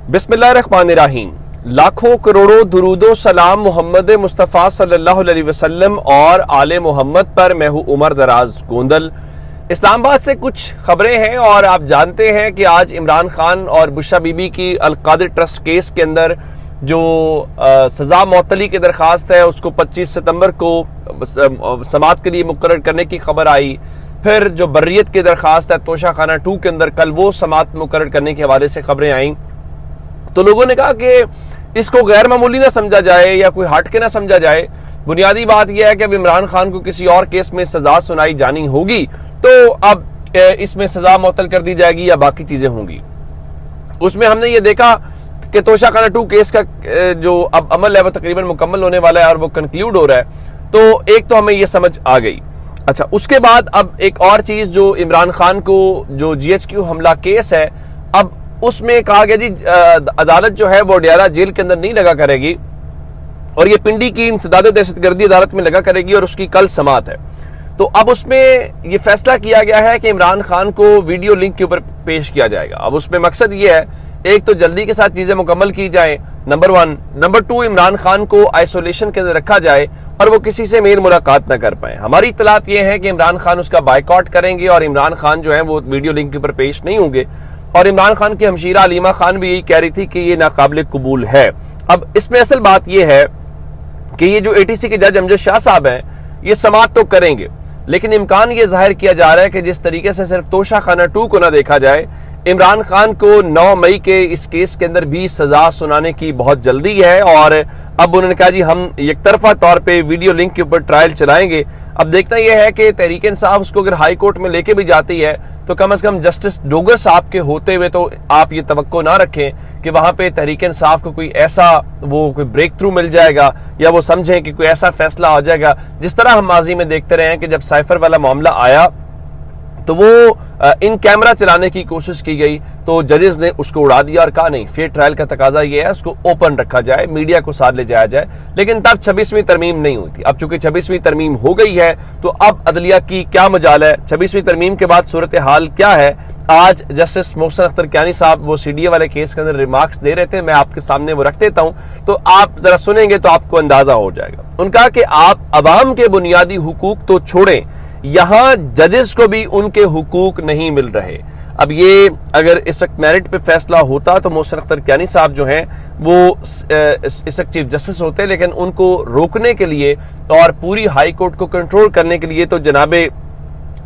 बिस्मिल्लाहिर्रहमानिर्रहीम। लाखों करोड़ों दुरूदो सलाम मोहम्मद मुस्तफ़ा सल्लल्लाहु अलैहि वसल्लम और आले मोहम्मद पर। मैं हूं उमर दराज गोंदल। इस्लामाबाद से कुछ खबरें हैं और आप जानते हैं कि आज इमरान खान और बुशरा बीबी की अल-कादिर ट्रस्ट केस के अंदर जो सजा मुअत्तली की दरखास्त है उसको 25 सितंबर को समाअत के लिए मुकर्रर करने की खबर आई। फिर जो बर्रियत की दरखास्त है तोशा खाना 2 के अंदर कल वो समाअत मुकर्रर करने के हवाले से खबरें आई। तो लोगों ने कहा कि इसको गैर मामूली ना समझा जाए या कोई हट के ना समझा जाए। बुनियादी बात यह है कि अब इमरान खान को किसी और केस में सजा सुनाई जानी होगी तो अब इसमें सजा मुअत्तल कर दी जाएगी या बाकी चीजें होंगी। उसमें हमने ये देखा कि तोशा खाना 2 केस का जो अब अमल है वो तकरीबन मुकम्मल होने वाला है और वो कंक्लूड हो रहा है। तो एक तो हमें ये समझ आ गई। अच्छा, उसके बाद अब एक और चीज जो इमरान खान को जो GHQ हमला केस है, अब उसमें कहा गया जी अदालत जो है वो अडयाला जेल के अंदर नहीं लगा करेगी और ये पिंडी की इंसदाद दहशतगर्दी अदालत में लगा करेगी और उसकी कल समाअत है। तो अब उसमें ये फैसला किया गया है कि इमरान खान को वीडियो लिंक के ऊपर पेश किया जाएगा। अब उसमें मकसद ये है, एक तो जल्दी के साथ चीजें मुकम्मल की जाए, नंबर 1। नंबर 2, इमरान खान को आइसोलेशन के अंदर रखा जाए और वो किसी से मेल मुलाकात न कर पाए। हमारी इत्तलात ये है कि इमरान खान उसका बायकॉट करेंगे और इमरान खान जो है वो वीडियो लिंक के ऊपर पेश नहीं होंगे। और इमरान खान की हमशीरा अलीमा खान भी यही कह रही थी कि ये नाकाबिल कबूल है। अब इसमें असल बात यह है कि ये जो ATC के जज अमजद शाह साहब हैं ये समाअत तो करेंगे, लेकिन इम्कान ये जाहिर किया जा रहा है कि जिस तरीके से सिर्फ तोशा खाना 2 को ना देखा जाए, इमरान खान को 9 मई के इस केस के अंदर भी सजा सुनाने की बहुत जल्दी है। और अब उन्होंने कहा जी हम एक तरफा तौर पे वीडियो लिंक के ऊपर ट्रायल चलाएंगे। अब देखना यह है कि तहरीक इंसाफ उसको अगर हाई कोर्ट में लेके भी जाती है तो कम से कम जस्टिस डोगर साहब के होते हुए तो आप ये तवक्को ना रखें कि वहां पे तहरीक इंसाफ को कोई ऐसा कोई ब्रेक थ्रू मिल जाएगा या वो समझें कि कोई ऐसा फैसला हो जाएगा जिस तरह हम माजी में देखते रहे हैं कि जब साइफर वाला मामला आया तो वो इन कैमरा चलाने की कोशिश की गई तो जजेस ने उसको उड़ा दिया और कहा नहीं, फेयर ट्रायल का तकाजा ये है उसको ओपन रखा जाए, मीडिया को साथ ले जाया जाए। लेकिन तब 26वीं तरमीम नहीं हुई थी। अब चूंकि 26वीं तरमीम हो गई है तो अब अदलिया की क्या मजाल है, 26वीं तरमीम के बाद सूरत हाल क्या है। आज जस्टिस मोहसिन अख्तर कियानी साहब वो CDA वाले केस के अंदर रिमार्क्स दे रहे थे, मैं आपके सामने वो रख देता हूं तो आप जरा सुनेंगे तो आपको अंदाजा हो जाएगा। उनका कि आप अवाम के बुनियादी हुकूक तो छोड़ें, यहां जजेस को भी उनके हुकूक नहीं मिल रहे। अब ये अगर इस वक्त मेरिट पे फैसला होता तो मोहसिन अख्तर कियानी साहब जो हैं वो इस वक्त चीफ जस्टिस होते, लेकिन उनको रोकने के लिए और पूरी हाई कोर्ट को कंट्रोल करने के लिए तो जनाबे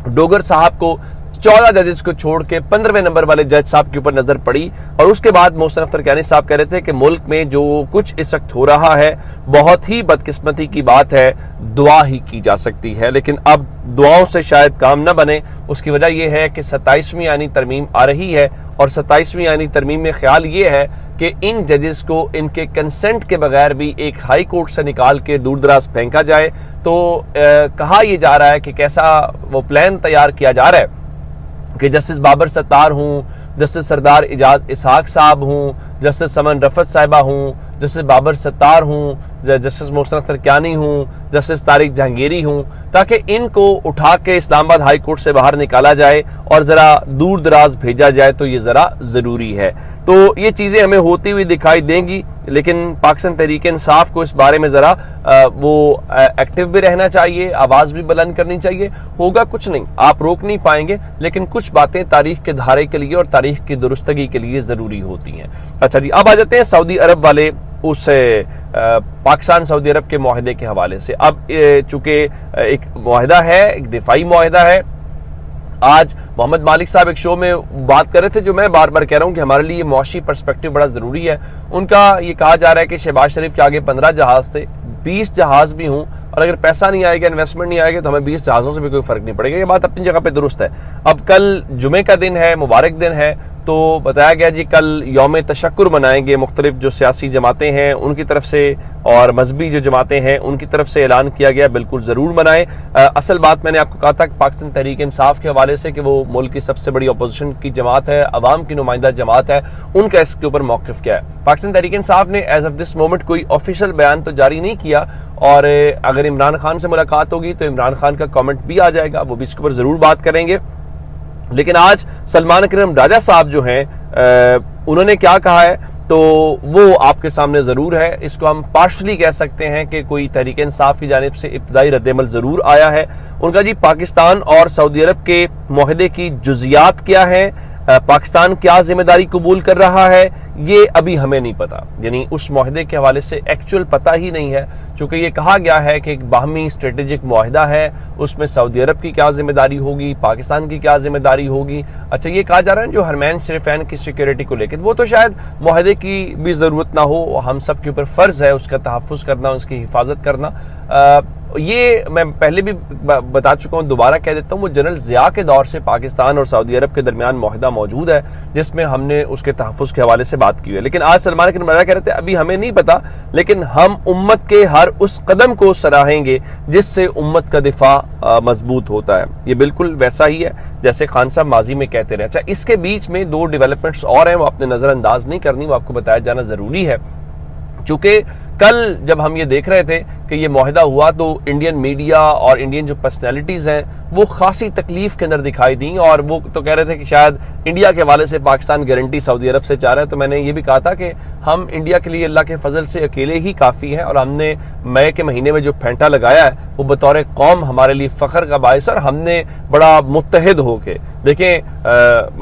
डोगर साहब को 14 जजेस को छोड़ के 15वें नंबर वाले जज साहब के ऊपर नजर पड़ी। और उसके बाद मोहसिन अख्तर कियानी साहब कह रहे थे कि मुल्क में जो कुछ इस वक्त हो रहा है बहुत ही बदकिस्मती की बात है, दुआ ही की जा सकती है। लेकिन अब दुआओं से शायद काम न बने। उसकी वजह यह है कि 27वीं आईनी तरमीम आ रही है और 27वीं आईनी तरमीम में ख्याल ये है कि इन जजेस को इनके कंसेंट के बगैर भी एक हाई कोर्ट से निकाल के दूर दराज फेंका जाए। तो कहा यह जा रहा है कि कैसा वो प्लान तैयार किया जा रहा है कि जस्टिस बाबर सत्तार हूँ, जस्टिस सरदार इजाज इसहाक साहब हूँ, जस्टिस समन रफत साहिबा हूँ, जस्टिस बाबर सत्तार हूँ, जस्टिस मोहसिन अख्तर कियानी हूँ, जस्टिस तारिक जहांगीरी हूँ, ताकि इनको उठा के इस्लामाबाद हाई कोर्ट से बाहर निकाला जाए और जरा दूर दराज भेजा जाए तो ये जरा जरूरी है। तो ये चीजें हमें होती हुई दिखाई देंगी, लेकिन पाकिस्तान तहरीक इंसाफ को इस बारे में जरा वो एक्टिव भी रहना चाहिए, आवाज भी बुलंद करनी चाहिए। होगा कुछ नहीं, आप रोक नहीं पाएंगे, लेकिन कुछ बातें तारीख के धारे के लिए और तारीख की दुरुस्तगी के लिए जरूरी होती हैं। अच्छा जी, अब आ जाते हैं सऊदी अरब वाले उस पाकिस्तान सऊदी अरब के मुआहदे के हवाले से। अब चूंकि एक मुआहदा है, एक दिफाई मुआहदा है। आज मोहम्मद मालिक साहब एक शो में बात कर रहे थे, जो मैं बार बार कह रहा हूं कि हमारे लिए मुआशी पर्सपेक्टिव बड़ा जरूरी है। उनका ये कहा जा रहा है कि शहबाज शरीफ के आगे 15 जहाज थे, 20 जहाज भी हों और अगर पैसा नहीं आएगा, इन्वेस्टमेंट नहीं आएगा तो हमें 20 जहाजों से भी कोई फर्क नहीं पड़ेगा। ये बात अपनी जगह पे दुरुस्त है। अब कल जुमे का दिन है, मुबारक दिन है, तो बताया गया जी कल यौम तशक्कुर मनाएंगे। मुख्तलिफ जो सियासी जमातें हैं उनकी तरफ से और मजहबी जो जमातें हैं उनकी तरफ से ऐलान किया गया, बिल्कुल जरूर मनाएं। असल बात मैंने आपको कहा था कि पाकिस्तान तहरीक इंसाफ के हवाले से कि वो मुल्क की सबसे बड़ी अपोजिशन की जमात है, अवाम की नुमाइंदा जमात है, उनका इसके ऊपर मौकिफ क्या है। पाकिस्तान तहरीक इंसाफ ने एज ऑफ दिस मोमेंट कोई ऑफिशियल बयान तो जारी नहीं किया और अगर इमरान खान से मुलाकात होगी तो इमरान खान का कमेंट भी आ जाएगा, वो भी इसके ऊपर जरूर बात करेंगे। लेकिन आज सलमान अकरम राजा साहब जो हैं उन्होंने क्या कहा है तो वो आपके सामने ज़रूर है। इसको हम पार्शली कह सकते हैं कि कोई तहरीक इंसाफ की जानिब से इब्तदाई रद्दअमल ज़रूर आया है। उनका जी पाकिस्तान और सऊदी अरब के मुआहदे की जुज़ियात क्या है, पाकिस्तान क्या जिम्मेदारी कबूल कर रहा है, ये अभी हमें नहीं पता। यानी उस मुआहदे के हवाले से एक्चुअल पता ही नहीं है, चूंकि ये कहा गया है कि एक बाहमी स्ट्रेटेजिक मुआहदा है, उसमें सऊदी अरब की क्या जिम्मेदारी होगी, पाकिस्तान की क्या जिम्मेदारी होगी। अच्छा, ये कहा जा रहा है जो हरमैन शरीफैन की सिक्योरिटी को लेकर, वो तो शायद मुआहदे की भी ज़रूरत ना हो, हम सब के ऊपर फ़र्ज़ है उसका तहफ़्फ़ुज़ करना, उसकी हिफाजत करना। ये मैं पहले भी बता चुका हूँ, दोबारा कह देता हूँ, वो जनरल ज़िया के दौर से पाकिस्तान और सऊदी अरब के दरमियान मुआहदा मौजूद है जिसमें हमने उसके तहफ़्फ़ुज़ के हवाले से बात की है। लेकिन आज सलमान के नुमाइंदा कह रहे थे अभी हमें नहीं पता, लेकिन हम उम्मत के हर उस कदम को सराहेंगे जिससे उम्मत का दिफा मजबूत होता है। ये बिल्कुल वैसा ही है जैसे खान साहब माजी में कहते रहे। अच्छा, इसके बीच में दो डेवलपमेंट्स और हैं, वो आपने नज़रअंदाज नहीं करनी, वो आपको बताया जाना ज़रूरी है। चूँकि कल जब हम ये देख रहे थे कि ये मुआहदा हुआ तो इंडियन मीडिया और इंडियन जो पर्सनैलिटीज़ हैं वो खासी तकलीफ के अंदर दिखाई दी, और वो तो कह रहे थे कि शायद इंडिया के हवाले से पाकिस्तान गारंटी सऊदी अरब से चाह रहा है। तो मैंने ये भी कहा था कि हम इंडिया के लिए अल्लाह के फजल से अकेले ही काफ़ी हैं, और हमने मई के महीने में जो फेंटा लगाया है वो बतौर कौम हमारे लिए फ़ख्र का बायस, और हमने बड़ा मुत्तहिद होके देखें,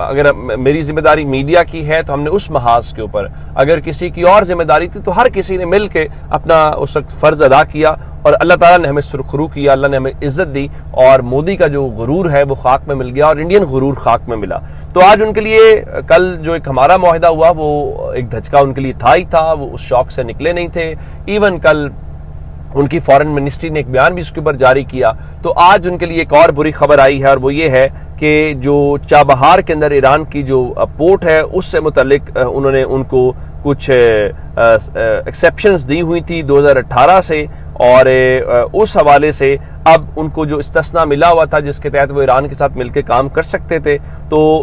अगर मेरी जिम्मेदारी मीडिया की है तो हमने उस महाज के ऊपर, अगर किसी की और जिम्मेदारी थी तो हर किसी ने मिल के अपना उस वक्त फ़र्ज़ अदा किया, और अल्लाह ताला ने हमें सुरखरू किया, अल्लाह ने हमें इज्जत दी, और मोदी का जो गुरूर है वो खाक में मिल गया और इंडियन गुरूर खाक में मिला। तो आज उनके लिए कल जो एक हमारा मुआहदा हुआ वो एक धचका उनके लिए था ही था, वो उस शौक से निकले नहीं थे। इवन कल उनकी फॉरेन मिनिस्ट्री ने एक बयान भी इसके ऊपर जारी किया। तो आज उनके लिए एक और बुरी खबर आई है, और वो ये है कि जो चाबहार के अंदर ईरान की जो पोर्ट है उससे मुतल्लिक उन्होंने उनको कुछ एक्सेप्शंस दी हुई थी 2018 से, और उस हवाले से अब उनको जो इस्तिस्ना मिला हुआ था जिसके तहत वो ईरान के साथ मिलकर काम कर सकते थे, तो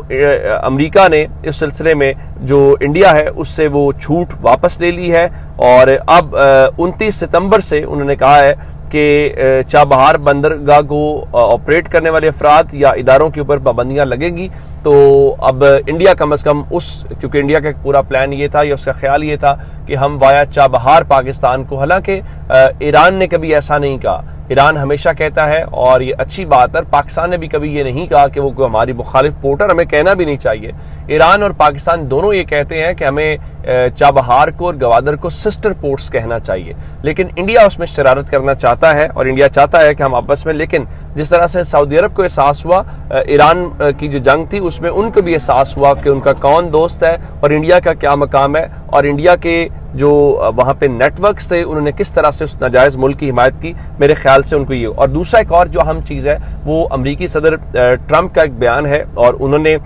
अमेरिका ने इस सिलसिले में जो इंडिया है उससे वो छूट वापस ले ली है, और अब 29 सितंबर से उन्होंने कहा है कि चाबहार बंदरगाह को ऑपरेट करने वाले अफराद या इदारों के ऊपर पाबंदियां लगेंगी। तो अब इंडिया कम अज़ कम क्योंकि इंडिया का एक पूरा प्लान ये था या उसका ख्याल ये था कि हम वाया चाबहार पाकिस्तान को, हालांकि ईरान ने कभी ऐसा नहीं कहा, ईरान हमेशा कहता है, और ये अच्छी बात है, पाकिस्तान ने भी कभी ये नहीं कहा कि वो कोई हमारी मुखालिफ पोर्टर, हमें कहना भी नहीं चाहिए। ईरान और पाकिस्तान दोनों ये कहते हैं कि हमें चाबहार को और गवादर को सिस्टर पोर्ट्स कहना चाहिए, लेकिन इंडिया उसमें शरारत करना चाहता है, और इंडिया चाहता है कि हम आपस में, लेकिन जिस तरह से सऊदी अरब को एहसास हुआ ईरान की जो जंग थी उसमें उनको भी एहसास हुआ कि उनका कौन दोस्त है और इंडिया का क्या मकाम है, और इंडिया के जो वहाँ पे नेटवर्क्स थे उन्होंने किस तरह से उस नाजायज़ मुल्क की हिमायत की, मेरे ख्याल से उनको ये। और दूसरा एक और जो अहम चीज़ है वो अमरीकी सदर ट्रंप का एक बयान है, और उन्होंने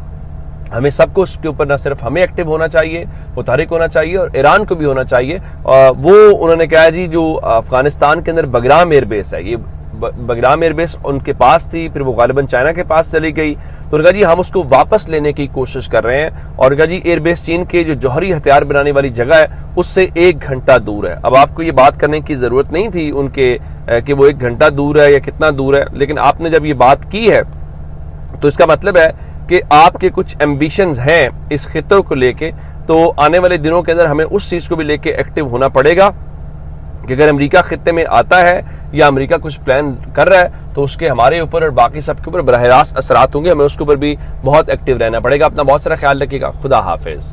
हमें सबको उसके ऊपर न सिर्फ हमें एक्टिव होना चाहिए, मुतहरिक होना चाहिए, और ईरान को भी होना चाहिए। वो उन्होंने कहा जी जो अफगानिस्तान के अंदर बगराम एयरबेस है, ये बगराम एयरबेस उनके पास थी, फिर वो गालिबन चाइना के पास चली गई, तो उनका जी हम उसको वापस लेने की कोशिश कर रहे हैं, और उनका जी एयरबेस चीन के जो जौहरी हथियार बनाने वाली जगह है उससे 1 घंटा दूर है। अब आपको ये बात करने की जरूरत नहीं थी उनके कि वो 1 घंटा दूर है या कितना दूर है, लेकिन आपने जब ये बात की है तो इसका मतलब है कि आपके कुछ एम्बिशंस हैं इस खित्ते को लेके, तो आने वाले दिनों के अंदर हमें उस चीज को भी लेके एक्टिव होना पड़ेगा कि अगर अमेरिका खित्ते में आता है या अमेरिका कुछ प्लान कर रहा है तो उसके हमारे ऊपर और बाकी सबके ऊपर बरह रास्त असरात होंगे, हमें उसके ऊपर भी बहुत एक्टिव रहना पड़ेगा। अपना बहुत सारा ख्याल रखिएगा। खुदा हाफिज।